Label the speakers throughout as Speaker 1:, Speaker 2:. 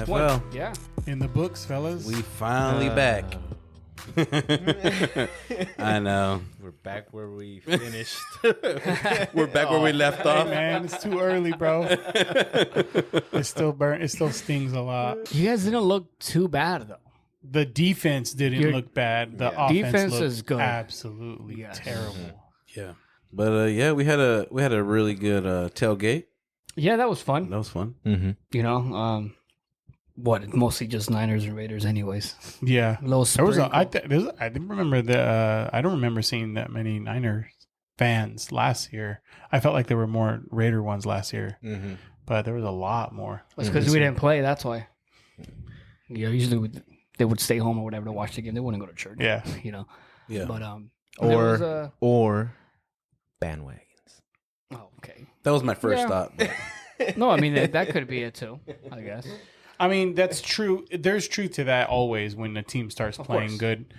Speaker 1: NFL.
Speaker 2: Yeah.
Speaker 3: In the books, fellas.
Speaker 1: We finally back. I know.
Speaker 4: We're back where we finished.
Speaker 1: We're back where we left off.
Speaker 3: Hey, man, it's too early, bro. It still burn. It still stings a lot.
Speaker 2: You guys didn't look too bad, though.
Speaker 3: The defense didn't
Speaker 2: Your
Speaker 3: look bad. The offense
Speaker 2: defense
Speaker 3: looked
Speaker 2: is good.
Speaker 3: absolutely terrible.
Speaker 1: Yeah, but yeah, we had a really good tailgate.
Speaker 2: Yeah, that was fun.
Speaker 1: That was fun.
Speaker 4: Mm-hmm.
Speaker 2: You know, mostly just Niners and Raiders, anyways.
Speaker 3: Yeah,
Speaker 2: Little
Speaker 3: there was.
Speaker 2: sprinkle.
Speaker 3: I didn't remember the. I don't remember seeing that many Niners fans last year. I felt like there were more Raider ones last year, but there was a lot more.
Speaker 2: That's because we didn't play. That's why. Yeah, usually they would stay home or whatever to watch the game. They wouldn't go to church.
Speaker 3: Yeah,
Speaker 2: you know.
Speaker 1: Yeah,
Speaker 2: But
Speaker 4: or bandwagons.
Speaker 2: oh, okay.
Speaker 1: that was my first
Speaker 2: Yeah.
Speaker 1: thought. But
Speaker 2: No, I mean that could be it too. I guess.
Speaker 3: I mean that's true. There's truth to that always when the team starts playing
Speaker 2: course.
Speaker 3: good.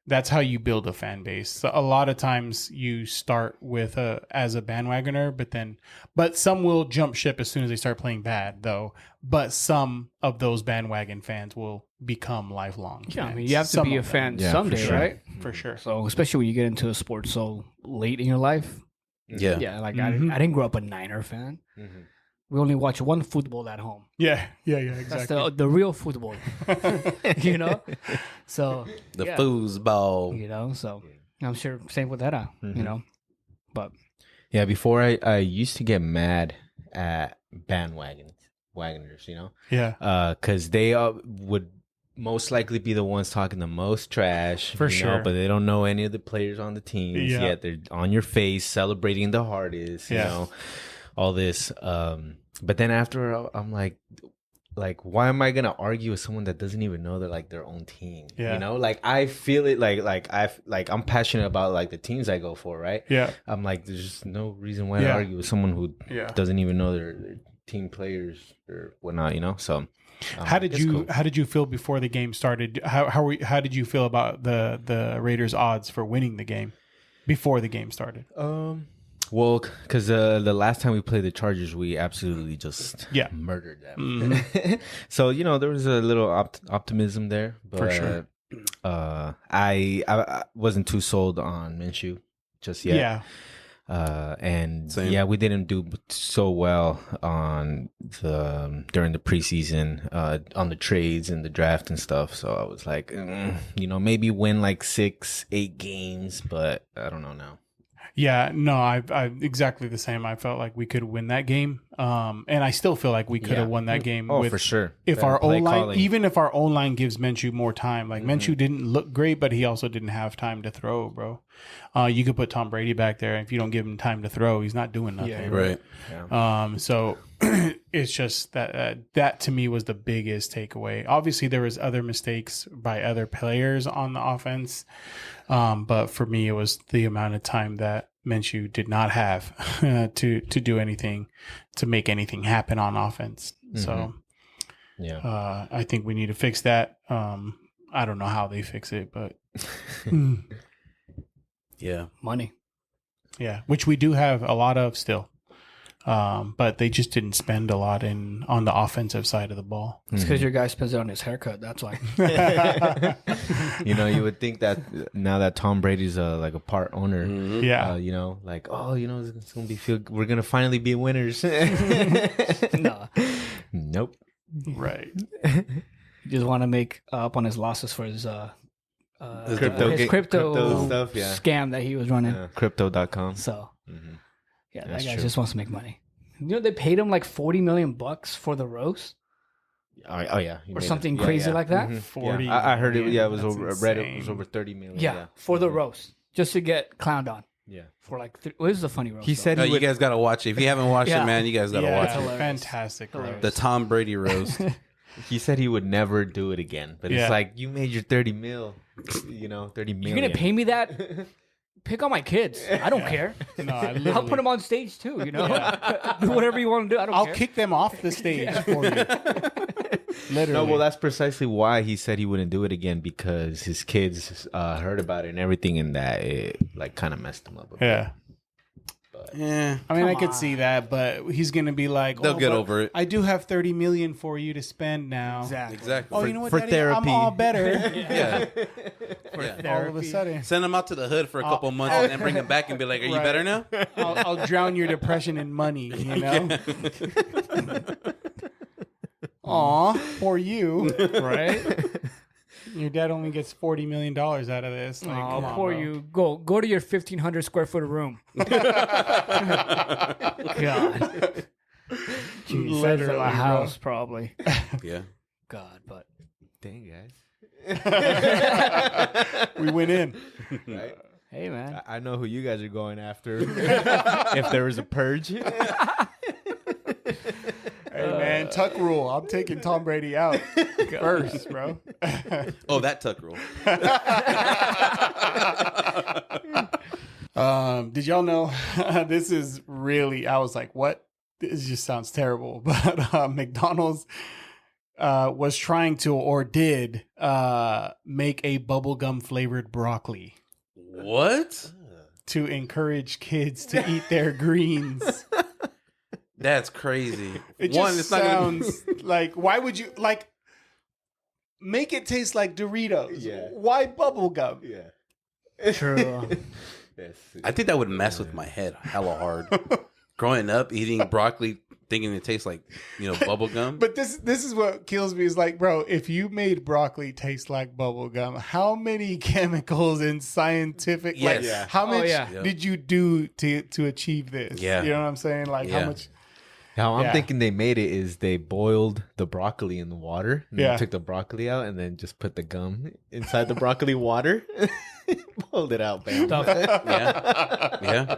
Speaker 3: That's how you build a fan base. So a lot of times you start with as a bandwagoner, but some will jump ship as soon as they start playing bad, though. But some of those bandwagon fans will become lifelong.
Speaker 2: Yeah, I
Speaker 3: fans.
Speaker 2: mean you have to
Speaker 3: Some
Speaker 2: be a
Speaker 3: of them,
Speaker 2: fan
Speaker 4: Yeah,
Speaker 2: someday,
Speaker 4: for sure.
Speaker 2: right?
Speaker 3: for sure.
Speaker 2: So especially when you get into a sport so late in your life.
Speaker 1: yeah,
Speaker 2: Yeah, like
Speaker 3: Mhm.
Speaker 2: I didn't grow up a Niner fan. We only watch one football at home.
Speaker 3: Yeah,
Speaker 2: That's
Speaker 3: exactly.
Speaker 2: the real football. You know? So
Speaker 1: the
Speaker 2: yeah.
Speaker 1: foosball.
Speaker 2: You know, so I'm sure same with that, you know. But
Speaker 4: Yeah, before I used to get mad at wagoners, you know,
Speaker 3: Yeah,
Speaker 4: because they would most likely be the ones talking the most trash,
Speaker 3: For
Speaker 4: you know,
Speaker 3: sure.
Speaker 4: but they don't know any of the players on the teams
Speaker 3: Yeah.
Speaker 4: yet. They're on your face, celebrating the hardest, you
Speaker 3: Yeah.
Speaker 4: know, all this. But then after, I'm like, why am I gonna argue with someone that doesn't even know they're like their own team?
Speaker 3: Yeah.
Speaker 4: You know, like I feel it, I'm passionate about like the teams I go for, right?
Speaker 3: yeah.
Speaker 4: I'm like, there's just no reason why to
Speaker 3: Yeah.
Speaker 4: argue with someone who
Speaker 3: Yeah.
Speaker 4: doesn't even know their team players or whatnot, you know. So,
Speaker 3: How did
Speaker 4: it's
Speaker 3: you
Speaker 4: cool.
Speaker 3: How did you feel before the game started? How did you feel about the Raiders' odds for winning the game before the game started?
Speaker 4: Well, because the last time we played the Chargers, we absolutely just
Speaker 3: Yeah.
Speaker 4: murdered them. So you know there was a little optimism there, but
Speaker 3: For sure.
Speaker 4: I wasn't too sold on Minshew just yet.
Speaker 3: Yeah,
Speaker 4: And
Speaker 1: Same.
Speaker 4: yeah, we didn't do so well on during the preseason on the trades and the draft and stuff. So I was like, you know, maybe win like 6-8 games, but I don't know now.
Speaker 3: yeah. No, I exactly the same. I felt like we could win that game, and I still feel like we could have won that game.
Speaker 4: Oh, for sure.
Speaker 3: If
Speaker 4: Better
Speaker 3: our
Speaker 4: play
Speaker 3: O line,
Speaker 4: calling.
Speaker 3: even if our O line gives Minshew more time, like Minshew didn't look great, but he also didn't have time to throw, bro. You could put Tom Brady back there, and if you don't give him time to throw, he's not doing nothing.
Speaker 2: Yeah.
Speaker 1: Right.
Speaker 3: So it's just that to me was the biggest takeaway. Obviously, there was other mistakes by other players on the offense, but for me, it was the amount of time that Minshew did not have to do anything, to make anything happen on offense. So
Speaker 4: Yeah.
Speaker 3: I think we need to fix that. I don't know how they fix it, but
Speaker 1: Yeah.
Speaker 2: money.
Speaker 3: yeah, which we do have a lot of still. But they just didn't spend a lot on the offensive side of the ball.
Speaker 2: It's because your guy spends it on his haircut. That's why.
Speaker 4: You know, you would think that now that Tom Brady's like a part owner,
Speaker 3: Yeah.
Speaker 4: you know, like, oh, you know, it's gonna be we're gonna finally be winners.
Speaker 2: No,
Speaker 4: Nope.
Speaker 3: Right.
Speaker 2: he just want to make up on his losses for his
Speaker 4: Crypto
Speaker 2: crypto
Speaker 4: stuff, yeah.
Speaker 2: scam that he was running.
Speaker 4: Crypto.com.
Speaker 2: So, yeah,
Speaker 4: That's
Speaker 2: that guy
Speaker 4: true.
Speaker 2: just wants to make money. You know, they paid him like $40 million for the roast
Speaker 4: Oh yeah,
Speaker 2: or something crazy like that.
Speaker 3: 40
Speaker 4: Yeah. I heard it.
Speaker 3: million,
Speaker 4: Yeah, it was
Speaker 3: that's
Speaker 4: over. I read it
Speaker 3: insane.
Speaker 4: was over 30 million.
Speaker 2: Yeah, for the roast, just to get clowned on
Speaker 4: Yeah.
Speaker 2: for like. Well, this is a funny roast.
Speaker 4: He
Speaker 2: though.
Speaker 4: said
Speaker 1: Oh,
Speaker 4: he
Speaker 1: you
Speaker 4: would.
Speaker 1: guys got to watch it. If you haven't watched
Speaker 2: Yeah.
Speaker 1: it, man, you guys got to
Speaker 3: Yeah,
Speaker 1: watch
Speaker 3: it's
Speaker 1: it.
Speaker 3: a
Speaker 2: hilarious.
Speaker 3: fantastic
Speaker 2: Hilarious.
Speaker 3: roast.
Speaker 1: The Tom Brady roast.
Speaker 4: He said he would never do it again. But
Speaker 3: Yeah.
Speaker 4: it's like you made your 30 mil. You know, 30
Speaker 2: You're
Speaker 4: million.
Speaker 2: gonna pay me that? Pick on my kids. I don't care.
Speaker 3: No,
Speaker 2: I'll put them on stage too. You know, do whatever you want to do. I don't
Speaker 3: I'll
Speaker 2: care.
Speaker 3: kick them off the stage for you. Literally.
Speaker 4: No, well, that's precisely why he said he wouldn't do it again, because his kids heard about it and everything, and that it like kind of messed him up a bit.
Speaker 3: yeah.
Speaker 4: But
Speaker 1: Yeah,
Speaker 3: I mean, I
Speaker 2: Come
Speaker 3: could
Speaker 2: on.
Speaker 3: see that, but he's gonna be like,
Speaker 1: they'll get
Speaker 3: but
Speaker 1: over it.
Speaker 3: I do have 30 million for you to spend now.
Speaker 1: Exactly.
Speaker 3: Oh, you know what,
Speaker 4: for
Speaker 3: Daddy?
Speaker 4: therapy.
Speaker 3: I'm all better.
Speaker 1: Yeah.
Speaker 3: All of a sudden,
Speaker 1: Send them out to the hood for a couple months and then bring them back and be like, "Are you
Speaker 3: Right.
Speaker 1: better now?"
Speaker 3: I'll drown your depression in money. You know. Aw, for you, right? Your dad only gets $40 million out of this. Like,
Speaker 2: Oh,
Speaker 3: come on,
Speaker 2: poor
Speaker 3: bro.
Speaker 2: you. Go to your 1,500 square foot room. God. Jeez, that's
Speaker 3: Literally,
Speaker 2: a
Speaker 3: bro.
Speaker 2: house, probably.
Speaker 1: Yeah.
Speaker 2: God, but
Speaker 4: Dang, guys.
Speaker 3: We went in.
Speaker 4: Right?
Speaker 2: hey, man.
Speaker 4: I know who you guys are going after. If there was a purge.
Speaker 3: Hey man, tuck rule. I'm taking Tom Brady out first, bro.
Speaker 1: Oh, that tuck rule.
Speaker 3: Did y'all know this is really? I was like, what? This just sounds terrible. But McDonald's was trying to or did make a bubblegum flavored broccoli
Speaker 1: What?
Speaker 3: to encourage kids to eat their greens.
Speaker 1: That's crazy.
Speaker 3: It just
Speaker 1: One, it's not gonna
Speaker 3: sounds like, why would you like make it taste like Doritos?
Speaker 4: Yeah.
Speaker 3: Why bubblegum?
Speaker 4: Yeah.
Speaker 2: True.
Speaker 4: Yes.
Speaker 1: I think that would mess with my head hella hard. Growing up, eating broccoli, thinking it tastes like, bubble gum.
Speaker 3: But this is what kills me is like, bro, if you made broccoli taste like bubblegum, how many chemicals and scientific
Speaker 1: Yes.
Speaker 3: like
Speaker 1: Yeah.
Speaker 3: how
Speaker 2: Oh,
Speaker 3: much
Speaker 2: yeah.
Speaker 3: did you do to achieve this?
Speaker 1: Yeah.
Speaker 3: You know what I'm saying? Like
Speaker 1: Yeah.
Speaker 3: how much
Speaker 4: How I'm
Speaker 3: Yeah.
Speaker 4: thinking they made it is they boiled the broccoli in the water. And
Speaker 3: Yeah.
Speaker 4: then took the broccoli out and then just put the gum inside the broccoli water. Pulled it out, bam.
Speaker 2: Stuff.
Speaker 1: Yeah. Yeah.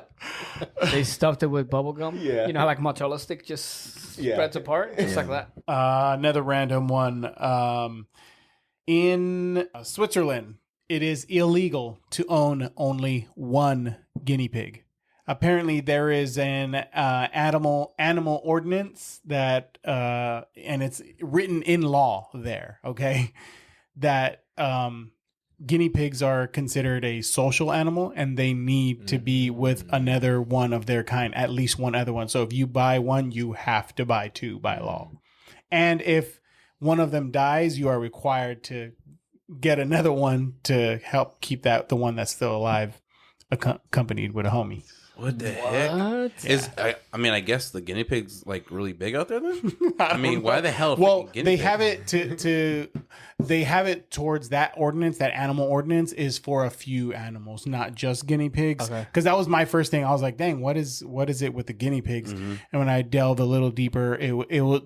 Speaker 2: They stuffed it with bubble gum.
Speaker 4: Yeah.
Speaker 2: You know how like mozzarella stick just
Speaker 4: Yeah.
Speaker 2: spreads apart? Just like that.
Speaker 3: another random one. In Switzerland, it is illegal to own only one guinea pig. Apparently, there is an animal ordinance that, and it's written in law there. Okay, that guinea pigs are considered a social animal, and they need to be with another one of their kind, at least one other one. So if you buy one, you have to buy two by law. And if one of them dies, you are required to get another one to help keep the one that's still alive accompanied with a homie.
Speaker 1: What the heck? I guess the guinea pig's like really big out there then? I mean, why the hell?
Speaker 3: Well,
Speaker 1: guinea
Speaker 3: they
Speaker 1: pig?
Speaker 3: have it they have it towards that ordinance. That animal ordinance is for a few animals, not just guinea pigs.
Speaker 2: Okay.
Speaker 3: Because that was my first thing. I was like, dang, what is it with the guinea pigs? And when I delved a little deeper,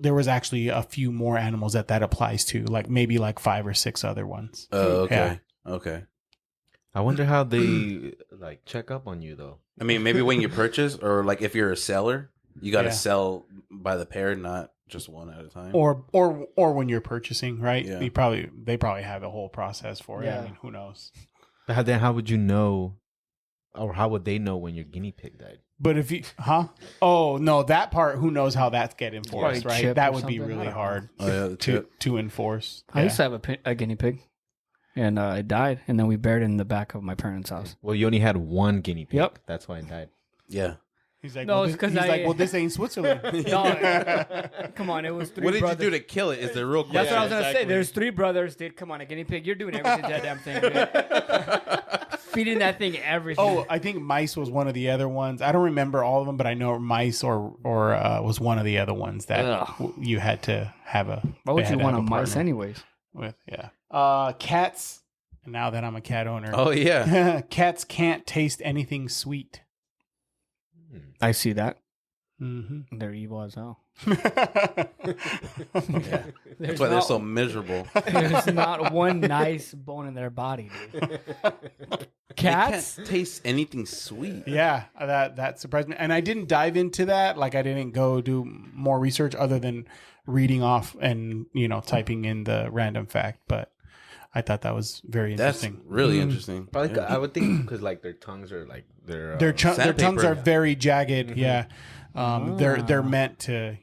Speaker 3: there was actually a few more animals that applies to, like maybe like 5 or 6 other ones.
Speaker 1: Oh, okay. Okay.
Speaker 4: I wonder how they like check up on you though.
Speaker 1: I mean, maybe when you purchase, or like if you're a seller, you got to
Speaker 3: Yeah.
Speaker 1: sell by the pair, not just one at a time.
Speaker 3: Or when you're purchasing, right?
Speaker 1: Yeah.
Speaker 3: They probably have a whole process for it.
Speaker 2: Yeah.
Speaker 3: I mean, who knows?
Speaker 4: But then how would you know, or how would they know when your guinea pig died?
Speaker 3: But if you, Oh no, that part. Who knows how that's get enforced,
Speaker 2: Probably
Speaker 3: right?
Speaker 2: chipped
Speaker 3: That
Speaker 2: or
Speaker 3: would be
Speaker 2: something. I
Speaker 3: really
Speaker 2: don't know.
Speaker 3: hard
Speaker 1: Oh yeah, the tip.
Speaker 3: to enforce.
Speaker 2: I used to have a guinea pig, and it died, and then we buried it in the back of my parents' house.
Speaker 4: Well, you only had one guinea pig.
Speaker 2: Yep.
Speaker 4: That's why it died.
Speaker 1: Yeah.
Speaker 3: He's like,
Speaker 2: No,
Speaker 3: well,
Speaker 2: it's 'cause
Speaker 3: he's
Speaker 2: I-
Speaker 3: like, well, this ain't Switzerland.
Speaker 2: No, come on, it was 3
Speaker 1: What did
Speaker 2: brothers.
Speaker 1: you do to kill it? Is the real question.
Speaker 2: That's what I was gonna say.
Speaker 3: exactly.
Speaker 2: There's 3 brothers, dude. Come on, a guinea pig. You're doing everything to that damn thing, dude. Feeding that thing everything.
Speaker 3: Oh, I think mice was one of the other ones. I don't remember all of them, but I know mice or was one of the other ones that
Speaker 2: Ugh.
Speaker 3: you had to have a.
Speaker 2: why would
Speaker 3: they had
Speaker 2: you
Speaker 3: to
Speaker 2: want a
Speaker 3: have
Speaker 2: mice
Speaker 3: partner
Speaker 2: anyways?
Speaker 3: with? Yeah. Cats. Now that I'm a cat owner,
Speaker 1: Oh yeah.
Speaker 3: cats can't taste anything sweet.
Speaker 2: I see that.
Speaker 3: Mm-hmm.
Speaker 2: They're evil as hell.
Speaker 1: Yeah. That's why they're so miserable.
Speaker 2: There's not one nice bone in their body, dude. Cats?
Speaker 1: They can't taste anything sweet.
Speaker 3: Yeah, that surprised me, and I didn't dive into that. Like, I didn't go do more research other than reading off and typing in the random fact. But I thought that was very
Speaker 1: That's
Speaker 3: interesting.
Speaker 1: really interesting.
Speaker 4: Probably,
Speaker 1: Yeah.
Speaker 4: I would think because like their tongues are like their
Speaker 3: Their tongues
Speaker 1: Sandpaper.
Speaker 3: are very jagged. Yeah, they're
Speaker 2: Ah.
Speaker 3: meant to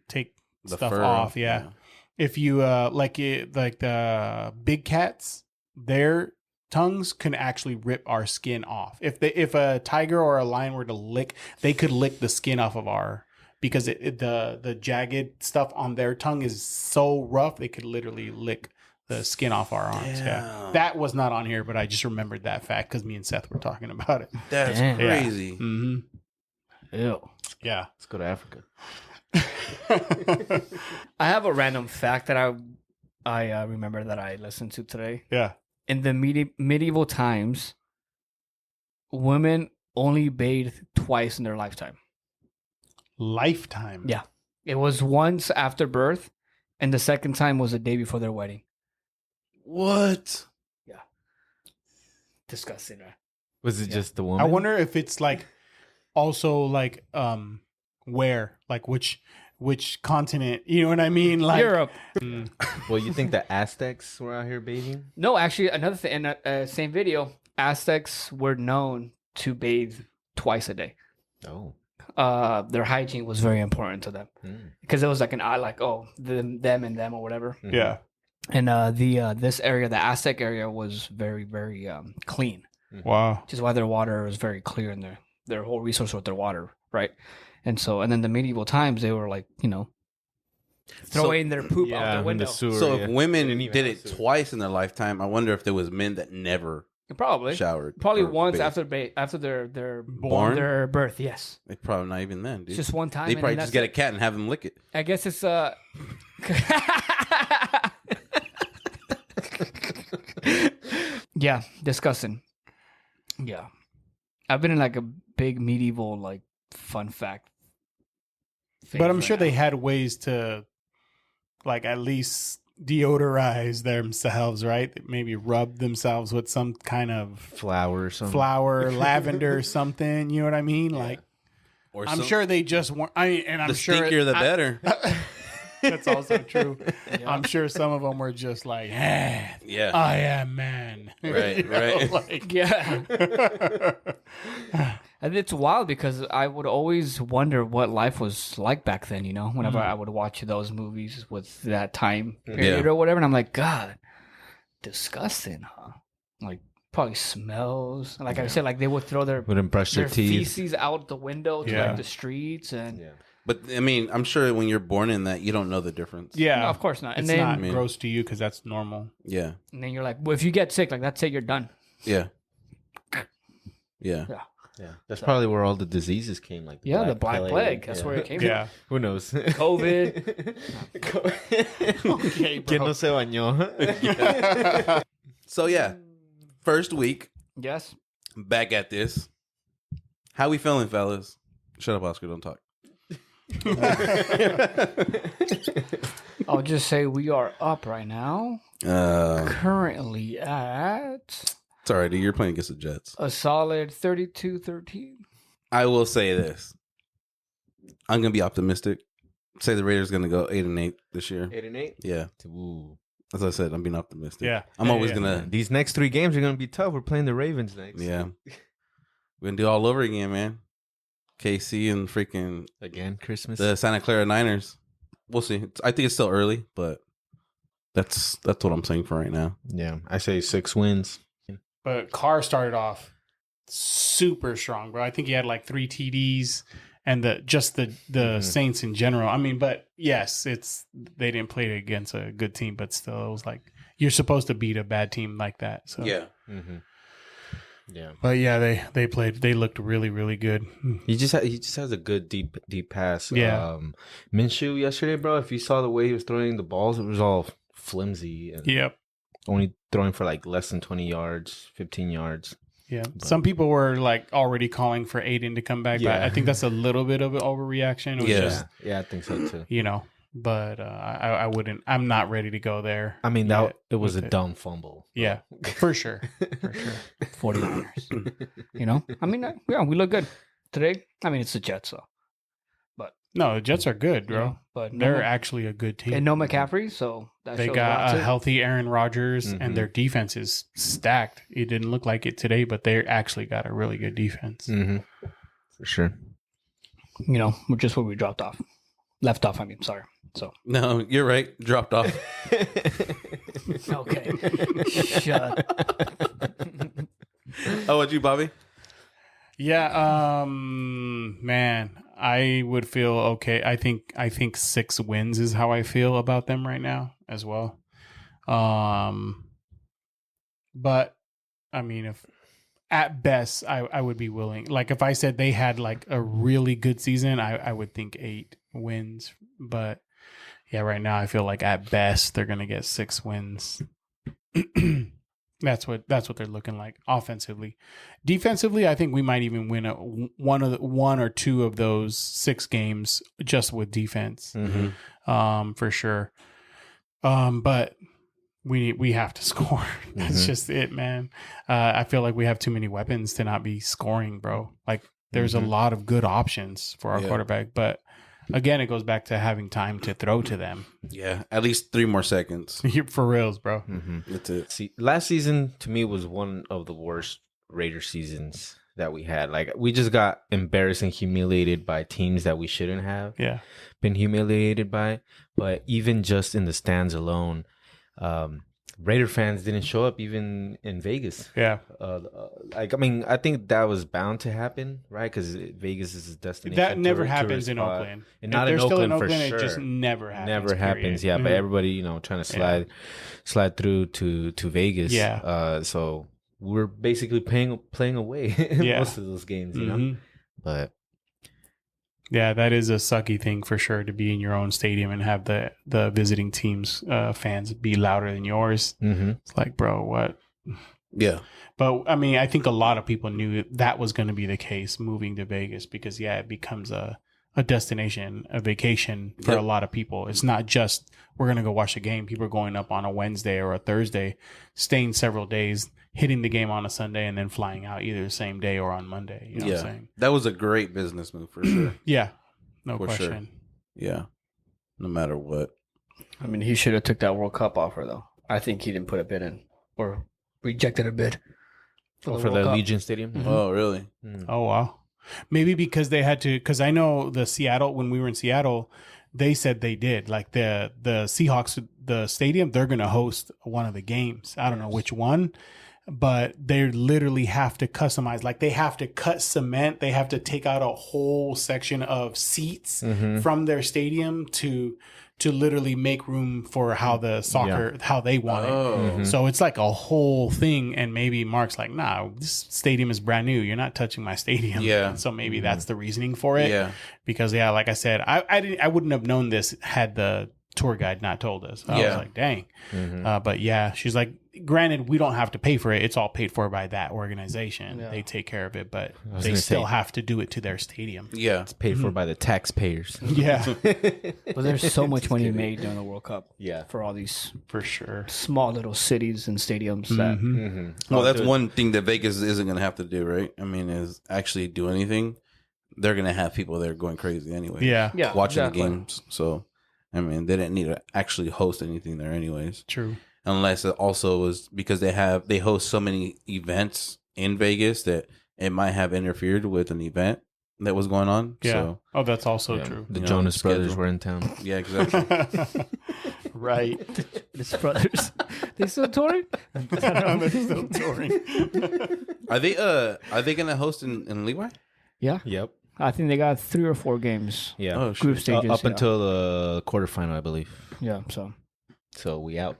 Speaker 3: take
Speaker 1: The
Speaker 3: stuff
Speaker 1: fur
Speaker 3: off. Yeah. If you like the big cats, their tongues can actually rip our skin off. If a tiger or a lion were to lick, they could lick the skin off of our, because the jagged stuff on their tongue is so rough they could literally lick the skin off our arms. Yeah, that was not on here, but I just remembered that fact because me and Seth were talking about it.
Speaker 1: That's crazy.
Speaker 3: Yeah. Mm-hmm.
Speaker 2: Ew.
Speaker 3: Yeah.
Speaker 4: Let's go to Africa.
Speaker 2: I have a random fact that I remember that I listened to today.
Speaker 3: Yeah.
Speaker 2: In the medieval times, women only bathed twice in their lifetime.
Speaker 3: Lifetime.
Speaker 2: Yeah. It was once after birth, and the second time was the day before their wedding.
Speaker 1: What?
Speaker 2: Yeah. Disgusting, right?
Speaker 4: Was it just the woman?
Speaker 3: I wonder if it's like also like where, like which continent, you know what I mean? Like
Speaker 2: Europe.
Speaker 4: Well, you think the Aztecs were out here bathing?
Speaker 2: No, actually, another thing in the same video, Aztecs were known to bathe twice a day.
Speaker 4: Oh.
Speaker 2: Their hygiene was very important to them because it was like them and them or whatever.
Speaker 3: Yeah.
Speaker 2: And this area, the Aztec area, was very, very clean.
Speaker 3: Wow.
Speaker 2: Which is why their water was very clear, and their whole resource was their water, right? And then the medieval times, they were like, throwing their poop out the window.
Speaker 1: So if women did it twice in their lifetime, I wonder if there was men that never
Speaker 2: probably
Speaker 1: showered.
Speaker 2: Probably
Speaker 1: or
Speaker 2: once
Speaker 1: bathed.
Speaker 2: after their
Speaker 1: Born?
Speaker 2: their birth. Yes,
Speaker 1: They probably not even then, dude.
Speaker 2: it's just one time.
Speaker 1: They
Speaker 2: and
Speaker 1: probably
Speaker 2: then
Speaker 1: just
Speaker 2: that's
Speaker 1: get a cat and have them lick it.
Speaker 2: I guess it's yeah, disgusting. Yeah, I've been in like a big medieval like fun fact.
Speaker 3: But I'm sure they had ways to like at least deodorize themselves, right? Maybe rub themselves with some kind of
Speaker 4: Flower or something.
Speaker 3: lavender, something. You know what I mean? Like,
Speaker 1: Or
Speaker 3: I'm sure they just weren't. I'm
Speaker 1: the
Speaker 3: sure
Speaker 1: stinkier the better.
Speaker 3: That's also true. I'm sure some of them were just like,
Speaker 1: Yeah.
Speaker 3: I am man.
Speaker 1: Right,
Speaker 3: You know,
Speaker 1: right.
Speaker 3: like,
Speaker 2: Yeah. And it's wild because I would always wonder what life was like back then, whenever I would watch those movies with that time period or whatever. And I'm like, God, disgusting, huh? Like, probably smells. Like I said, like they would throw
Speaker 4: Wouldn't brush their teeth.
Speaker 2: feces out the window to like the streets. And
Speaker 1: But I mean, I'm sure when you're born in that, you don't know the difference.
Speaker 3: yeah,
Speaker 2: no, of course not. And
Speaker 3: it's
Speaker 2: then,
Speaker 3: not gross to you because that's normal.
Speaker 1: Yeah.
Speaker 2: and then you're like, well, if you get sick, like that's it, you're done.
Speaker 1: Yeah. Yeah.
Speaker 4: Yeah, that's probably where all the diseases came. Like
Speaker 2: The Black Plague. That's where it came
Speaker 3: Yeah.
Speaker 4: Who knows?
Speaker 2: COVID.
Speaker 3: Okay,
Speaker 4: ¿Quién
Speaker 3: bro.
Speaker 4: no se bañó?
Speaker 1: So yeah, first week
Speaker 2: Yes.
Speaker 1: back at this. How we feeling, fellas? Shut up, Oscar. Don't talk.
Speaker 2: I'll just say we are up right now. Currently at
Speaker 1: It's all right. You're playing against the Jets.
Speaker 2: a solid 32-13.
Speaker 1: I will say this. I'm gonna be optimistic. Say the Raiders gonna go 8-8 this year.
Speaker 4: 8-8.
Speaker 1: Yeah,
Speaker 4: Ooh.
Speaker 1: as I said, I'm being optimistic.
Speaker 3: Yeah.
Speaker 1: I'm
Speaker 3: Yeah,
Speaker 1: always
Speaker 3: yeah.
Speaker 1: gonna.
Speaker 4: These next 3 games are gonna be tough. We're playing the Ravens next.
Speaker 1: Yeah, we're gonna do it all over again, man. KC and freaking
Speaker 4: Again, Christmas.
Speaker 1: the Santa Clara Niners. We'll see. I think it's still early, but that's what I'm saying for right now.
Speaker 4: Yeah, I say 6 wins.
Speaker 3: But Carr started off super strong, bro. I think he had like 3 TDs and the Saints in general. I mean, but yes, they didn't play against a good team, but still, it was like you're supposed to beat a bad team like that. So
Speaker 4: Mm-hmm. Yeah,
Speaker 3: but yeah, they played. They looked really, really good.
Speaker 4: he just has a good deep pass.
Speaker 3: Yeah.
Speaker 4: Minshew yesterday, bro. If you saw the way he was throwing the balls, it was all flimsy and
Speaker 3: Yep.
Speaker 4: only throwing for like less than 20 yards, 15 yards.
Speaker 3: Yeah. Some people were like already calling for Aiden to come back, but
Speaker 4: Yeah.
Speaker 3: I think that's a little bit of an overreaction. It was
Speaker 1: Yeah.
Speaker 3: just,
Speaker 4: Yeah, I think so too.
Speaker 3: But I wouldn't. I'm not ready to go there.
Speaker 4: I mean,
Speaker 3: yet
Speaker 4: it was a
Speaker 3: with it.
Speaker 4: dumb fumble.
Speaker 3: Yeah, for sure. For sure.
Speaker 2: 49ers. I mean, yeah, we look good today. I mean, it's the Jets, so.
Speaker 3: No, the Jets are good, bro.
Speaker 2: But
Speaker 3: They're actually a good team.
Speaker 2: and no McCaffrey, so that
Speaker 3: They
Speaker 2: shows
Speaker 3: got
Speaker 2: lot
Speaker 3: a
Speaker 2: too.
Speaker 3: healthy Aaron Rodgers,
Speaker 4: Mhm.
Speaker 3: and their defense is stacked. It didn't look like it today, but they actually got a really good defense.
Speaker 4: Mm-hmm. For sure.
Speaker 2: We're just where we left off. I mean, sorry. So
Speaker 1: No, you're right. Dropped off.
Speaker 2: okay, shut.
Speaker 1: How about you, Bobby?
Speaker 3: Yeah, man, I would feel okay. I think 6 wins is how I feel about them right now as well. But I mean, if at best I would be willing. Like if I said they had like a really good season, I would think 8 wins. But yeah, right now I feel like at best they're gonna get 6 wins. That's what they're looking like offensively. Defensively, I think we might even win one or two of those 6 games just with defense, for sure. But we have to score. That's just it, man. I feel like we have too many weapons to not be scoring, bro. Like there's a lot of good options for our quarterback, but again, it goes back to having time to throw to them.
Speaker 1: Yeah, at least 3 more seconds.
Speaker 3: For reals, bro.
Speaker 1: That's it.
Speaker 4: See, last season to me was one of the worst Raider seasons that we had. Like we just got embarrassed and humiliated by teams that we shouldn't have been humiliated by. But even just in the stands alone, Raider fans didn't show up even in Vegas.
Speaker 3: Yeah.
Speaker 4: I mean, I think that was bound to happen, right? Because Vegas is a destination.
Speaker 3: That never happens in Oakland.
Speaker 4: And not
Speaker 3: if they're
Speaker 4: in
Speaker 3: still in
Speaker 4: Oakland,
Speaker 3: Oakland,
Speaker 4: for
Speaker 3: it
Speaker 4: sure.
Speaker 3: just never happens.
Speaker 4: Never happens, yeah. But everybody, trying to slide through to Vegas.
Speaker 3: Yeah.
Speaker 4: So we're basically playing away most of those games, you know. But
Speaker 3: yeah, that is a sucky thing for sure, to be in your own stadium and have the visiting teams fans be louder than yours. It's like, bro, what?
Speaker 1: Yeah.
Speaker 3: But I mean, I think a lot of people knew that was going to be the case moving to Vegas, because it becomes a destination, a vacation for a lot of people. It's not just we're going to go watch a game. People are going up on a Wednesday or a Thursday, staying several days, hitting the game on a Sunday, and then flying out either the same day or on Monday. You know what I'm saying?
Speaker 1: That was a great business move for sure.
Speaker 3: Yeah, no
Speaker 1: For
Speaker 3: question.
Speaker 1: Sure. Yeah, no matter what.
Speaker 2: I mean, he should have took that World Cup offer, though. I think he didn't put a bid in or rejected a bid
Speaker 4: for
Speaker 2: World
Speaker 4: the
Speaker 2: Cup.
Speaker 4: Legion Stadium.
Speaker 1: Oh, really?
Speaker 3: Oh, wow. Maybe because they had to, because I know when we were in Seattle, they said they did. Like the Seahawks, the stadium, they're going to host one of the games. I don't know which one, but they literally have to customize. Like they have to cut cement. They have to take out a whole section of seats from their stadium to literally make room for how the soccer, how they want it. So it's like a whole thing. And maybe Mark's like, nah, this stadium is brand new. You're not touching my stadium.
Speaker 1: Yeah.
Speaker 3: So maybe that's the reasoning for it.
Speaker 1: Yeah.
Speaker 3: Because like I said, I wouldn't have known this had the tour guide not told us. I was like, dang. But yeah, she's like, granted, we don't have to pay for it. It's all paid for by that organization. They take care of it, but they still have to do it to their stadium.
Speaker 1: Yeah.
Speaker 4: It's paid for by the taxpayers.
Speaker 3: Yeah,
Speaker 2: But there's so much money made during the World Cup.
Speaker 4: Yeah.
Speaker 2: For all these
Speaker 3: for sure.
Speaker 2: small little cities and stadiums that
Speaker 1: Well, that's one thing that Vegas isn't going to have to do, right? I mean, is actually do anything. They're going to have people there going crazy anyway.
Speaker 3: Yeah,
Speaker 1: Watching
Speaker 2: exactly.
Speaker 1: the games. So, I mean, they didn't need to actually host anything there anyways.
Speaker 3: true.
Speaker 1: Unless it also was because they host so many events in Vegas that it might have interfered with an event that was going on.
Speaker 3: Yeah.
Speaker 1: So,
Speaker 3: Oh, that's also true.
Speaker 4: The
Speaker 1: You know,
Speaker 4: Jonas brothers
Speaker 1: schedule.
Speaker 4: were in town.
Speaker 1: yeah, exactly.
Speaker 3: Right.
Speaker 2: his brothers, they still touring?
Speaker 3: They're still touring.
Speaker 1: Are they going to host in Levi?
Speaker 2: Yeah,
Speaker 4: Yep.
Speaker 2: I think they got 3 or 4 games.
Speaker 4: Yeah.
Speaker 1: Oh,
Speaker 2: Group
Speaker 1: shit.
Speaker 2: stages.
Speaker 4: Up
Speaker 2: yeah.
Speaker 4: until the quarterfinal, I believe.
Speaker 2: Yeah, so.
Speaker 4: So we out.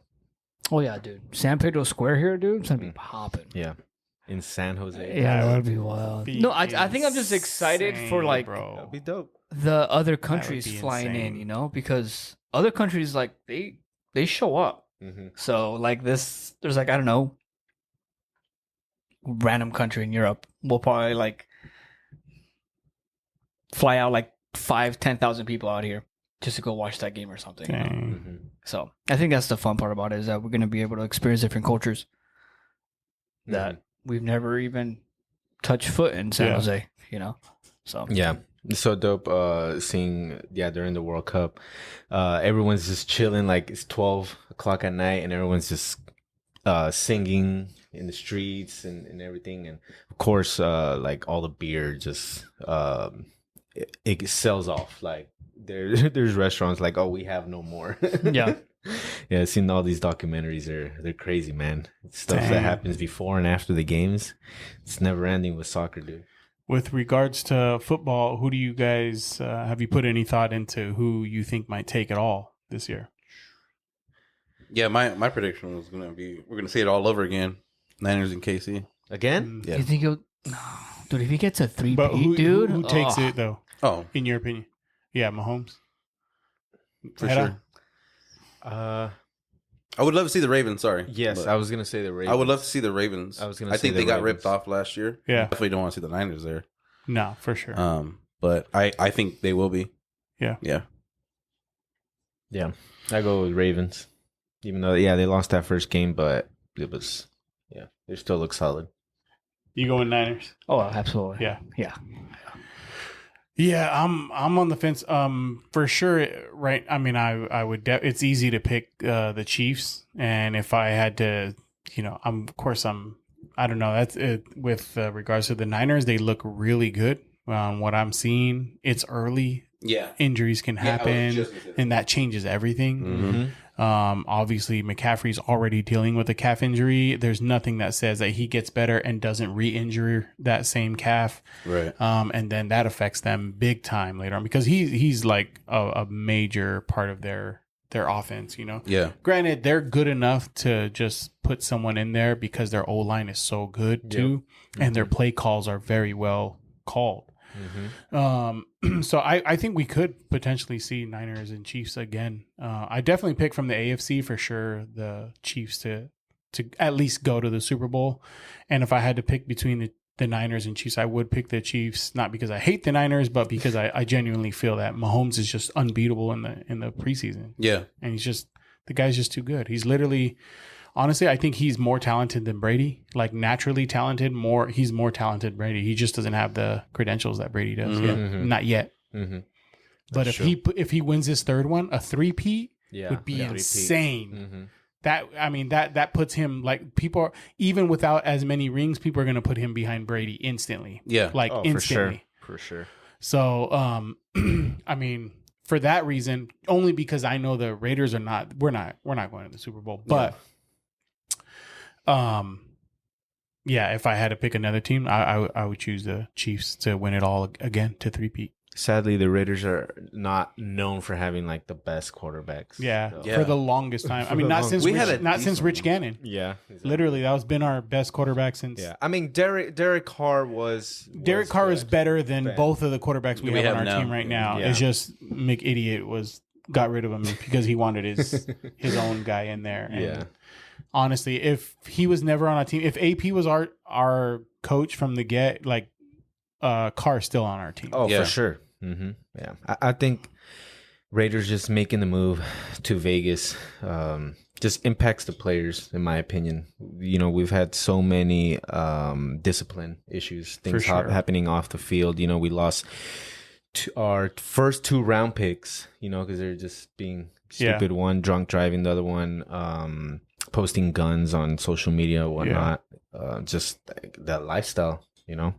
Speaker 2: Oh, yeah, dude. San Pedro Square here, dude, it's going to be popping.
Speaker 4: Yeah. In San Jose.
Speaker 2: Yeah, it would be wild. No, I think I'm just excited for,
Speaker 3: Insane,
Speaker 2: like,
Speaker 3: bro.
Speaker 4: That'd be dope.
Speaker 2: the other countries
Speaker 3: be
Speaker 2: flying in,
Speaker 3: insane.
Speaker 2: you know, because other countries, like, they show up. So, like, there's like, I don't know, random country in Europe will probably, like, fly out, like, 5,000-10,000 people out here just to go watch that game or something. You know?
Speaker 3: Dang.
Speaker 2: So, I think that's the fun part about it, is that we're going to be able to experience different cultures that we've never even touched foot in San Jose, you know? So,
Speaker 4: Yeah. It's so dope seeing, during the World Cup. Everyone's just chilling, like it's 12 o'clock at night, and everyone's just singing in the streets and everything. And of course, like all the beer just, it sells off. Like there's restaurants like, oh, we have no more.
Speaker 2: Yeah.
Speaker 4: Yeah, I've seen all these documentaries. They're crazy, man. Stuff that happens before and after the games. It's never ending with soccer, dude.
Speaker 3: With regards to football, who do you guys have you put any thought into who you think might take it all this year?
Speaker 1: Yeah, my prediction was we're gonna see it all over again. Niners and KC
Speaker 4: again.
Speaker 1: Yeah,
Speaker 2: You think he'll? No, dude. If he gets a three-peat,
Speaker 3: But
Speaker 2: dude,
Speaker 3: who takes it though?
Speaker 1: Oh,
Speaker 3: In your opinion? Yeah, Mahomes.
Speaker 1: for
Speaker 3: Hedda?
Speaker 1: sure. I would love to see the Ravens. Sorry,
Speaker 4: Yes,
Speaker 1: but
Speaker 4: I was gonna say the Ravens.
Speaker 1: I would love to see the Ravens.
Speaker 4: I was gonna
Speaker 1: I
Speaker 4: say
Speaker 1: think
Speaker 4: the
Speaker 1: they got
Speaker 4: Ravens.
Speaker 1: ripped off last year.
Speaker 3: Yeah.
Speaker 1: Definitely don't want to see the Niners there.
Speaker 3: No, for sure.
Speaker 1: But I think they will be.
Speaker 3: Yeah.
Speaker 1: Yeah.
Speaker 4: Yeah, I go with Ravens. Even though, yeah, they lost that first game, but it was, yeah, they still look solid.
Speaker 3: You going Niners?
Speaker 2: Oh, absolutely.
Speaker 3: Yeah.
Speaker 2: Yeah.
Speaker 3: Yeah, I'm on the fence. For sure. Right. I mean, I would. It's easy to pick the Chiefs, and if I had to, I don't know. That's it. With regards to the Niners, they look really good. What I'm seeing, it's early.
Speaker 1: Yeah.
Speaker 3: Injuries can happen, and that changes everything.
Speaker 1: Mm-hmm.
Speaker 3: Obviously, McCaffrey's already dealing with a calf injury. There's nothing that says that he gets better and doesn't re-injure that same calf.
Speaker 1: Right.
Speaker 3: And then that affects them big time later on because he's like a major part of their offense, you know?
Speaker 1: Yeah.
Speaker 3: Granted, they're good enough to just put someone in there because their O-line is so good too. And their play calls are very well called. So I think we could potentially see Niners and Chiefs again. I definitely pick from the AFC for sure the Chiefs to at least go to the Super Bowl. And if I had to pick between the Niners and Chiefs, I would pick the Chiefs, not because I hate the Niners, but because I genuinely feel that Mahomes is just unbeatable in the preseason.
Speaker 1: Yeah.
Speaker 3: And the guy's just too good. He's literally, honestly, I think he's more talented than Brady, like naturally talented. He's more talented than Brady. He just doesn't have the credentials that Brady does yet. Not yet. But if he wins his third one, a three-peat would be insane. That puts him like people even without as many rings, people are going to put him behind Brady instantly.
Speaker 1: Yeah.
Speaker 3: Like instantly.
Speaker 4: For sure.
Speaker 3: So, I mean, for that reason, only because I know the Raiders are not, we're not going to the Super Bowl, but yeah, if I had to pick another team, I would choose the Chiefs to win it all again, to three-peat.
Speaker 4: Sadly, the Raiders are not known for having like the best quarterbacks.
Speaker 3: Yeah,
Speaker 4: So-
Speaker 3: for the longest time. I mean, not since Rich Gannon.
Speaker 4: Yeah, exactly.
Speaker 3: Literally, that was been our best quarterback since.
Speaker 4: Yeah, I mean, Derek Carr was
Speaker 3: Derek Carr is better than
Speaker 4: Ben.
Speaker 3: both of the quarterbacks we have on our team right now.
Speaker 4: Yeah.
Speaker 3: It's just McIdiot got rid of him because he wanted his own guy in there. And
Speaker 4: Yeah.
Speaker 3: honestly, if he was never on our team, if AP was our coach from the get, like Carr's still on our team.
Speaker 4: Oh,
Speaker 1: Yeah.
Speaker 4: for sure. Yeah, I think Raiders just making the move to Vegas just impacts the players, in my opinion. You know, we've had so many discipline issues, things
Speaker 3: sure.
Speaker 4: happening off the field. You know, we lost our first 2 round picks, you know, because they're just being stupid.
Speaker 3: Yeah.
Speaker 4: One drunk driving, the other one posting guns on social media and whatnot. Just that lifestyle, you know.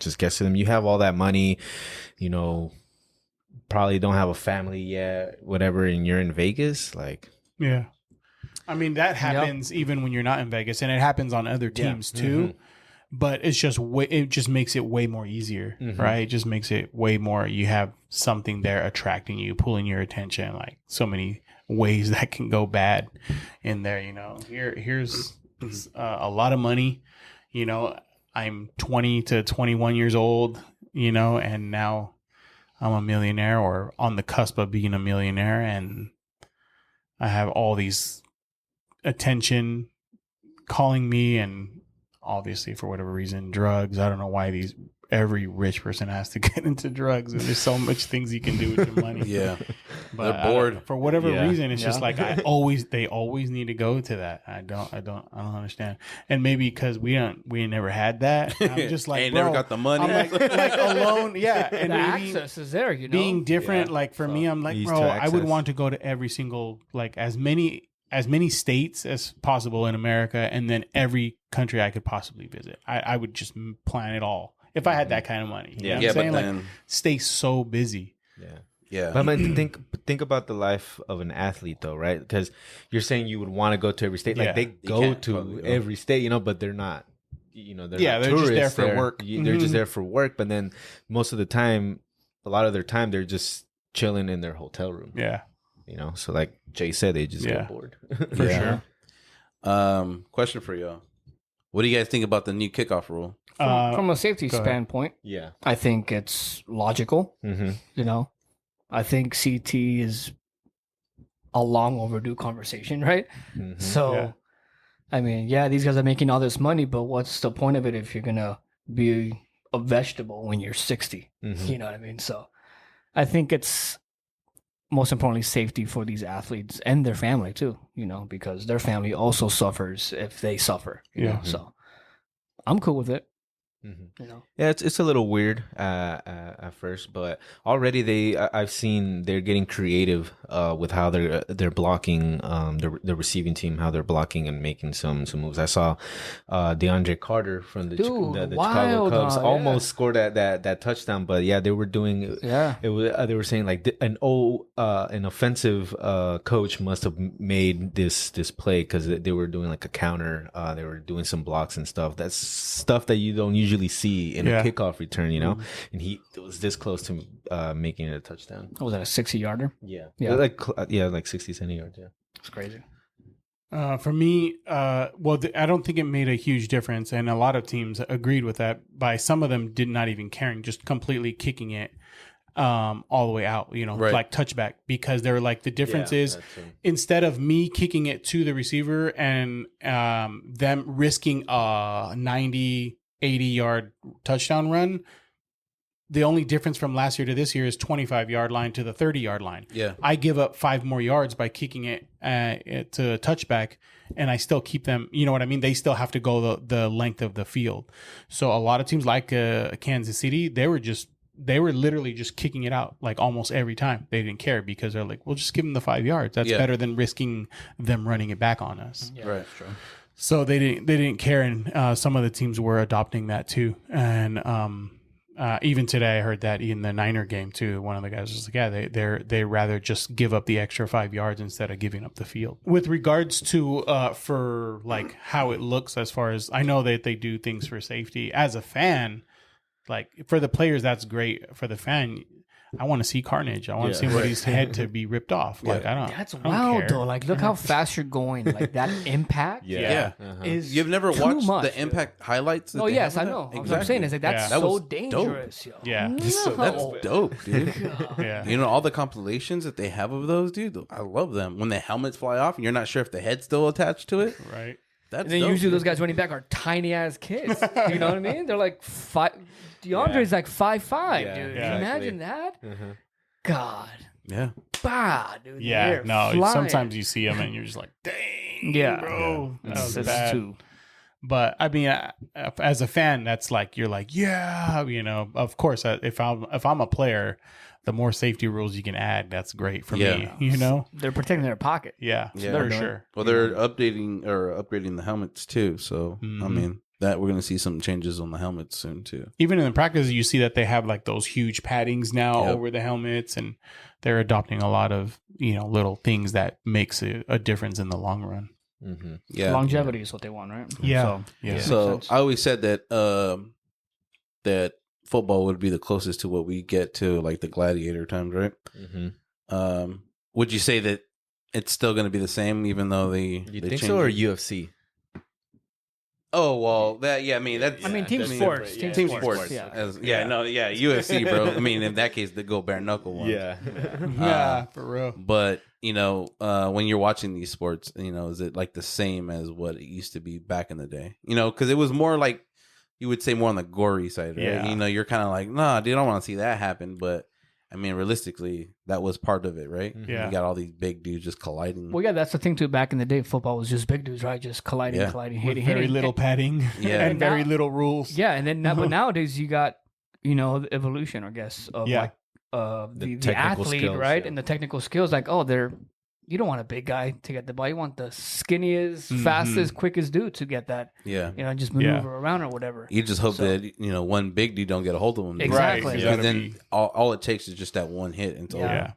Speaker 4: Just gets to them. You have all that money, you know, probably don't have a family yet, whatever, and you're in Vegas, like.
Speaker 3: Yeah. I mean, that happens even when you're not in Vegas, and it happens on other teams too. But it's just it just makes it way more easier, right? It just makes it way more. You have something there attracting you, pulling your attention. Like so many ways that can go bad in there. You know, here's a lot of money. You know, I'm 20 to 21 years old. You know, and now I'm a millionaire or on the cusp of being a millionaire, and I have all these attention calling me, and obviously for whatever reason, drugs. I don't know why every rich person has to get into drugs, and there's so much things you can do with your money.
Speaker 1: Yeah.
Speaker 3: But
Speaker 1: They're bored.
Speaker 3: for whatever reason. It's just like they always need to go to that. I don't understand. And maybe because we ain't never had that. I'm just like,
Speaker 1: ain't
Speaker 3: bro,
Speaker 1: never got the money.
Speaker 3: I'm like alone. Yeah. And
Speaker 2: The
Speaker 3: maybe
Speaker 2: access is there, you know.
Speaker 3: being different,
Speaker 1: Yeah.
Speaker 3: like for me, I'm like,
Speaker 4: Ease
Speaker 3: bro,
Speaker 4: to
Speaker 3: I would
Speaker 4: access.
Speaker 3: want to go to every single, like as many states as possible in America, and then every country I could possibly visit. I would just plan it all if I had that kind of money. You know what I'm
Speaker 1: Yeah, but
Speaker 3: saying? Like
Speaker 1: then
Speaker 3: stay so busy.
Speaker 4: Yeah.
Speaker 1: Yeah.
Speaker 4: But I mean, think about the life of an athlete, though, right? Because you're saying you would want to go to every state. Like they go
Speaker 1: can't
Speaker 4: to
Speaker 1: probably go.
Speaker 4: every state, but they're not. They're not
Speaker 3: they're just there
Speaker 4: tourists.
Speaker 3: for work.
Speaker 4: They're just there for work. But then most of the time, a lot of their time, they're just chilling in their hotel room.
Speaker 3: Yeah.
Speaker 4: So like Jay said, they just get bored.
Speaker 3: For sure.
Speaker 1: Question for y'all. What do you guys think about the new kickoff rule?
Speaker 2: From a safety
Speaker 3: go ahead.
Speaker 2: standpoint,
Speaker 4: Yeah.
Speaker 2: I think it's logical.
Speaker 4: Mm-hmm.
Speaker 2: I think CT is a long overdue conversation, right?
Speaker 4: Mm-hmm.
Speaker 2: So,
Speaker 3: Yeah.
Speaker 2: I mean, these guys are making all this money, but what's the point of it if you're gonna be a vegetable when you're 60?
Speaker 4: Mm-hmm.
Speaker 2: You know what I mean? So, I think it's most importantly safety for these athletes and their family too. Because their family also suffers if they suffer. You know? So, I'm cool with it.
Speaker 4: Mm-hmm. Yeah, it's a little weird at first, but already I've seen they're getting creative with how they're blocking the receiving team, how they're blocking and making some moves. I saw DeAndre Carter from the Chicago Cubs almost scored that touchdown, but they were doing it was they were saying like an offensive coach must have made this play because they were doing like a counter, they were doing some blocks and stuff. That's stuff that you don't usually see in a kickoff return, and he was this close to making it a touchdown.
Speaker 2: What was that, a 60-yarder?
Speaker 4: Yeah.
Speaker 2: Like
Speaker 4: 60, 70 yards. Yeah,
Speaker 2: it's crazy.
Speaker 3: For me, I don't think it made a huge difference, and a lot of teams agreed with that. By some of them did not even caring, just completely kicking it all the way out, like touchback, because they're like, the difference is instead of me kicking it to the receiver and them risking a 90, 80-yard touchdown run, the only difference from last year to this year is 25-yard line to the 30-yard line.
Speaker 1: Yeah.
Speaker 3: I give up 5 more yards by kicking it to a touchback, and I still keep them, you know what I mean? They still have to go the length of the field. So a lot of teams like Kansas City, they were literally just kicking it out like almost every time. They didn't care because they're like, we'll just give them the 5 yards. That's better than risking them running it back on us.
Speaker 2: Yeah,
Speaker 1: right.
Speaker 2: True.
Speaker 3: So they didn't care, and some of the teams were adopting that too. And even today, I heard that in the Niner game too. One of the guys was like, they rather just give up the extra 5 yards instead of giving up the field. With regards to for like how it looks, as far as I know that they do things for safety. As a fan, like for the players, that's great. For the fan, I want to see carnage. I want to see somebody's head to be ripped off. Like I don't.
Speaker 2: That's
Speaker 3: I don't
Speaker 2: wild
Speaker 3: care.
Speaker 2: though. Like look how fast you're going. Like that impact. Is
Speaker 1: You've never
Speaker 2: too
Speaker 1: watched
Speaker 2: much,
Speaker 1: the impact highlights?
Speaker 2: Oh yes, I know. What I'm saying is like that's
Speaker 1: That
Speaker 2: so
Speaker 1: was
Speaker 2: dangerous, yo.
Speaker 3: Yeah.
Speaker 1: That's dope, dude.
Speaker 3: Yeah.
Speaker 1: All the compilations that they have of those, dude. I love them. When the helmets fly off and you're not sure if the head's still attached to it.
Speaker 3: Right.
Speaker 1: That's
Speaker 2: And then
Speaker 1: dope,
Speaker 2: usually
Speaker 1: dude.
Speaker 2: those guys running back are tiny ass kids. You know what I mean? They're like DeAndre's like 5'5", dude.
Speaker 3: Yeah.
Speaker 2: Imagine that. God.
Speaker 1: Yeah.
Speaker 2: Bah, dude.
Speaker 3: Yeah.
Speaker 2: they're
Speaker 3: No.
Speaker 2: flying.
Speaker 3: Sometimes you see them and you're just like, dang,
Speaker 2: Yeah.
Speaker 3: bro. That was
Speaker 2: It's
Speaker 3: bad.
Speaker 2: too.
Speaker 3: But I mean, as a fan, that's like you're like, of course. If I'm a player, the more safety rules you can add, that's great for me.
Speaker 2: They're protecting their pocket.
Speaker 3: Yeah,
Speaker 1: Yeah.
Speaker 3: for
Speaker 2: They're
Speaker 3: sure.
Speaker 1: Well, they're upgrading the helmets too. So I mean, that we're gonna see some changes on the helmets soon too.
Speaker 3: Even in the practice, you see that they have like those huge paddings now
Speaker 1: Yep.
Speaker 3: over the helmets, and they're adopting a lot of little things that makes a difference in the long run.
Speaker 4: Mm-hmm.
Speaker 1: Yeah.
Speaker 2: Longevity is what they want, right?
Speaker 3: Yeah.
Speaker 2: So,
Speaker 3: Yeah.
Speaker 1: So
Speaker 2: makes sense.
Speaker 1: I always said that that football would be the closest to what we get to like the Gladiator times, right?
Speaker 4: Mm-hmm.
Speaker 1: Would you say that it's still going to be the same, even though they
Speaker 4: You
Speaker 1: they
Speaker 4: think
Speaker 1: changed
Speaker 4: so, or
Speaker 1: it?
Speaker 4: UFC?
Speaker 1: Oh well, that I mean that's
Speaker 2: team
Speaker 1: that's
Speaker 2: sports.
Speaker 1: different.
Speaker 2: Team
Speaker 1: Team
Speaker 2: sports,
Speaker 1: sports.
Speaker 2: yeah.
Speaker 1: UFC, bro. I mean, in that case, the go bare knuckle one.
Speaker 3: Yeah, for real.
Speaker 1: But when you're watching these sports, is it like the same as what it used to be back in the day? Because it was more like you would say more on the gory side, right?
Speaker 3: Yeah.
Speaker 1: You're kind of like, nah, dude, I don't want to see that happen. But I mean, realistically, that was part of it, right?
Speaker 3: Yeah.
Speaker 1: You got all these big dudes just colliding.
Speaker 2: Well, yeah, that's the thing too. Back in the day, football was just big dudes, right? Just colliding,
Speaker 1: Yeah.
Speaker 2: hitting,
Speaker 3: Very
Speaker 2: hitting.
Speaker 3: little padding,
Speaker 1: Yeah.
Speaker 3: and very
Speaker 2: Now-
Speaker 3: little rules.
Speaker 2: Yeah, and then but nowadays you got the evolution, I guess, of
Speaker 3: Yeah.
Speaker 2: like the
Speaker 4: technical
Speaker 2: athlete,
Speaker 4: skills,
Speaker 2: right,
Speaker 4: yeah.
Speaker 2: and the technical skills. Like, they're You don't want a big guy to get the ball. You want the skinniest, fastest, quickest dude to get that.
Speaker 1: Yeah.
Speaker 2: Just maneuver around or whatever.
Speaker 1: You just hope that one big dude don't get a hold of him.
Speaker 2: Exactly.
Speaker 3: Right.
Speaker 1: Because then all it takes is just that one hit and it's over.
Speaker 3: Yeah.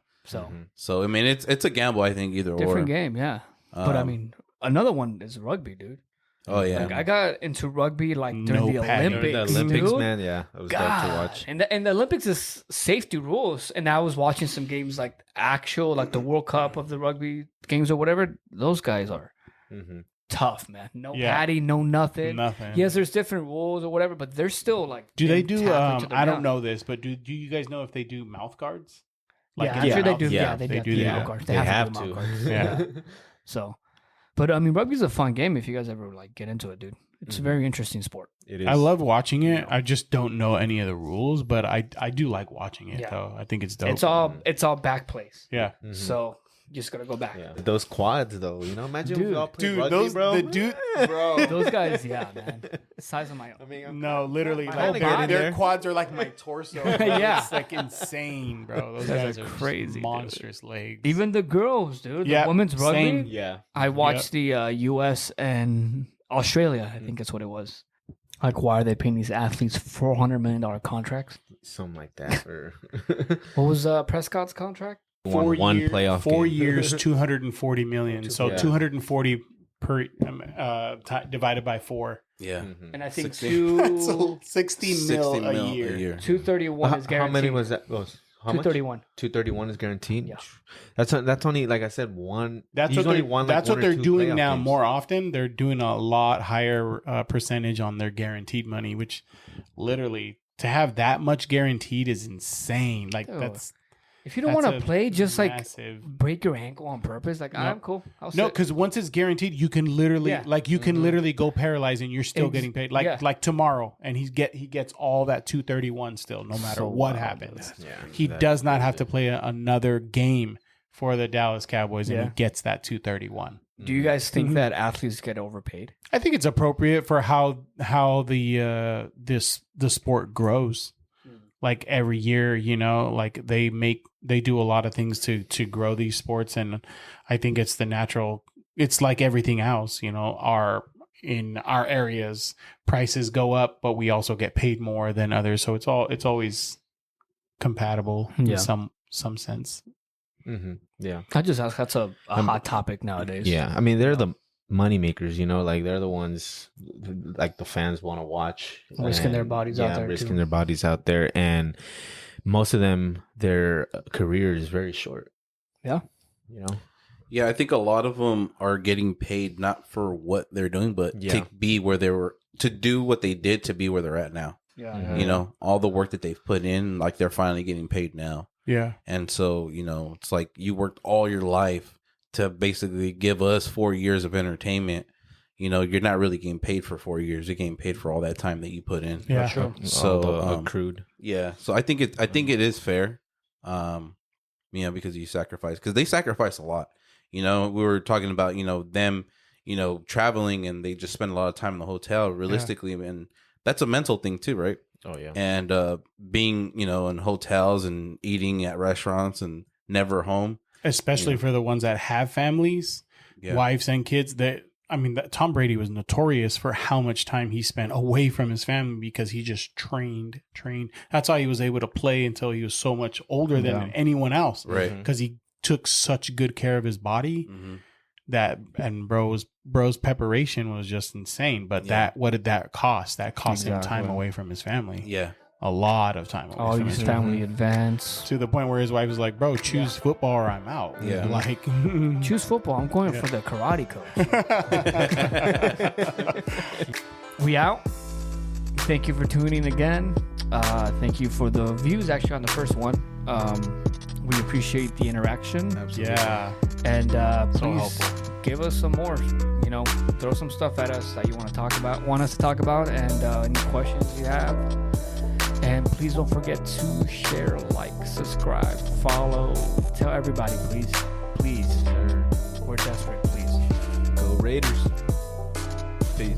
Speaker 2: So
Speaker 1: I mean, it's a gamble. I think either
Speaker 2: different
Speaker 1: or.
Speaker 2: game, yeah. But I mean, another one is rugby, dude.
Speaker 1: Oh yeah.
Speaker 2: Like I got into rugby during the
Speaker 3: panic.
Speaker 2: Olympics.
Speaker 4: The Olympics,
Speaker 2: dude.
Speaker 4: man, yeah, it was dope to watch.
Speaker 2: And the Olympics is safety rules. And I was watching some games like the World Cup of the rugby games or whatever. Those guys are tough, man. No patty, no nothing. Yes, there's different rules or whatever, but they're still like.
Speaker 3: Do they do? I don't know this, but do you guys know if they do mouth guards?
Speaker 2: I'm sure they do.
Speaker 4: Yeah,
Speaker 2: they
Speaker 3: do
Speaker 2: the
Speaker 3: that.
Speaker 2: mouth guards.
Speaker 4: They have
Speaker 2: do
Speaker 4: to.
Speaker 2: mouth guards.
Speaker 3: Yeah.
Speaker 2: So, but I mean, rugby's a fun game if you guys ever get into it, dude. It's a very interesting sport.
Speaker 4: It is.
Speaker 3: I love watching it. I just don't know any of the rules, but I do like watching it though. I think it's dope.
Speaker 2: It's all back place.
Speaker 3: Yeah.
Speaker 2: So you just gotta go back.
Speaker 4: Yeah. Those quads, though, imagine if we all played rugby,
Speaker 3: those
Speaker 4: bro.
Speaker 3: bro.
Speaker 2: Those guys, man, the size of my own.
Speaker 4: I mean,
Speaker 3: No, literally,
Speaker 4: kinda
Speaker 3: like
Speaker 4: get in
Speaker 3: their
Speaker 4: there.
Speaker 3: quads are like my torso.
Speaker 2: Yeah.
Speaker 3: It's like insane, bro. Those
Speaker 2: Guys
Speaker 3: guys
Speaker 2: are
Speaker 3: are
Speaker 2: crazy,
Speaker 3: crazy, monstrous legs.
Speaker 2: Even the girls, dude.
Speaker 3: Yeah,
Speaker 2: The women's rugby.
Speaker 3: same.
Speaker 4: yeah.
Speaker 2: I watched the U.S. and Australia. I think that's what it was. Like, why are they paying these athletes $400 million contracts?
Speaker 4: Something like that. Or
Speaker 2: What was Prescott's contract?
Speaker 4: one playoff
Speaker 3: 4
Speaker 4: game.
Speaker 3: years, 240 million. So
Speaker 4: Yeah.
Speaker 3: 240 per divided by 4.
Speaker 1: Yeah.
Speaker 2: And I think
Speaker 3: 60
Speaker 1: 60
Speaker 3: mil a
Speaker 1: mil
Speaker 3: year.
Speaker 2: 231 is guaranteed.
Speaker 4: How many was that? How much?
Speaker 2: 231.
Speaker 4: 231 is guaranteed.
Speaker 2: Yeah.
Speaker 4: That's only, like I said, one.
Speaker 3: That's
Speaker 4: he's
Speaker 3: what
Speaker 4: only
Speaker 3: they're,
Speaker 4: won, like,
Speaker 3: that's
Speaker 4: one
Speaker 3: what
Speaker 4: or
Speaker 3: they're
Speaker 4: two
Speaker 3: doing
Speaker 4: playoff
Speaker 3: now
Speaker 4: games.
Speaker 3: more often. They're doing a lot higher percentage on their guaranteed money, which literally to have that much guaranteed is insane. Like
Speaker 2: Dude,
Speaker 3: that's
Speaker 2: If you don't want to play, just
Speaker 3: massive.
Speaker 2: break your ankle on purpose. Like, I'm cool. I'll
Speaker 3: No,
Speaker 2: sit.
Speaker 3: because once it's guaranteed, you can literally literally go paralyzed and you're still getting paid. Like tomorrow, and he gets all that 231 still, no matter
Speaker 2: So
Speaker 3: what
Speaker 2: wild,
Speaker 3: happens.
Speaker 4: Yeah,
Speaker 3: He does not have to play another game for the Dallas Cowboys, and
Speaker 2: Yeah.
Speaker 3: he gets that 231.
Speaker 2: Do you guys think that athletes get overpaid?
Speaker 3: I think it's appropriate for how the the sport grows. Like every year, like they do a lot of things to grow these sports, and I think it's the natural. It's like everything else, in our areas, prices go up, but we also get paid more than others. So it's always compatible
Speaker 2: Yeah.
Speaker 3: in some sense.
Speaker 4: Mm-hmm. Yeah.
Speaker 2: I just ask. That's a hot topic nowadays.
Speaker 4: Yeah. I mean, they're the money makers, like they're the ones like the fans want to watch,
Speaker 2: Risking their bodies out there,
Speaker 4: risking
Speaker 2: too.
Speaker 4: their bodies out there, and most of them, their career is very short.
Speaker 2: Yeah.
Speaker 1: Yeah, I think a lot of them are getting paid not for what they're doing, but
Speaker 4: Yeah.
Speaker 1: to be where they were, to do what they did to be where they're at now.
Speaker 2: Yeah.
Speaker 4: Mhm.
Speaker 1: All the work that they've put in, like they're finally getting paid now.
Speaker 3: Yeah.
Speaker 1: And so, it's like you worked all your life to basically give us 4 years of entertainment. You're not really getting paid for 4 years. You're getting paid for all that time that you put in.
Speaker 3: Yeah.
Speaker 2: Sure.
Speaker 1: So,
Speaker 4: All the accrued.
Speaker 1: Yeah. So I think it is fair. Because you sacrifice, because they sacrifice a lot. We were talking about, them, traveling, and they just spend a lot of time in the hotel realistically. And that's a mental thing too, right?
Speaker 4: Oh yeah.
Speaker 1: And being, in hotels and eating at restaurants and never home.
Speaker 3: Especially for the ones that have families, wives and kids. Tom Brady was notorious for how much time he spent away from his family because he just trained. That's why he was able to play until he was so much older than anyone else.
Speaker 1: Right.
Speaker 3: Because he took such good care of his body and bro's preparation was just insane. But what did that cost? That cost him time away from his family.
Speaker 1: Yeah.
Speaker 3: A lot of time away
Speaker 2: All
Speaker 3: from
Speaker 2: his
Speaker 3: his
Speaker 2: family advance.
Speaker 3: To the point where his wife was like, bro, choose football or I'm out.
Speaker 1: Yeah.
Speaker 3: Like,
Speaker 2: Choose football. I'm going for the karate coach. We out. Thank you for tuning again. Thank you for the views actually on the first one. We appreciate the interaction.
Speaker 3: yeah.
Speaker 2: And please
Speaker 3: helpful.
Speaker 2: give us some more. Throw some stuff at us that you want us to talk about, and any questions you have. And please don't forget to share, like, subscribe, follow, tell everybody, please. Please, sir. We're desperate, please.
Speaker 4: Go Raiders.
Speaker 1: Peace.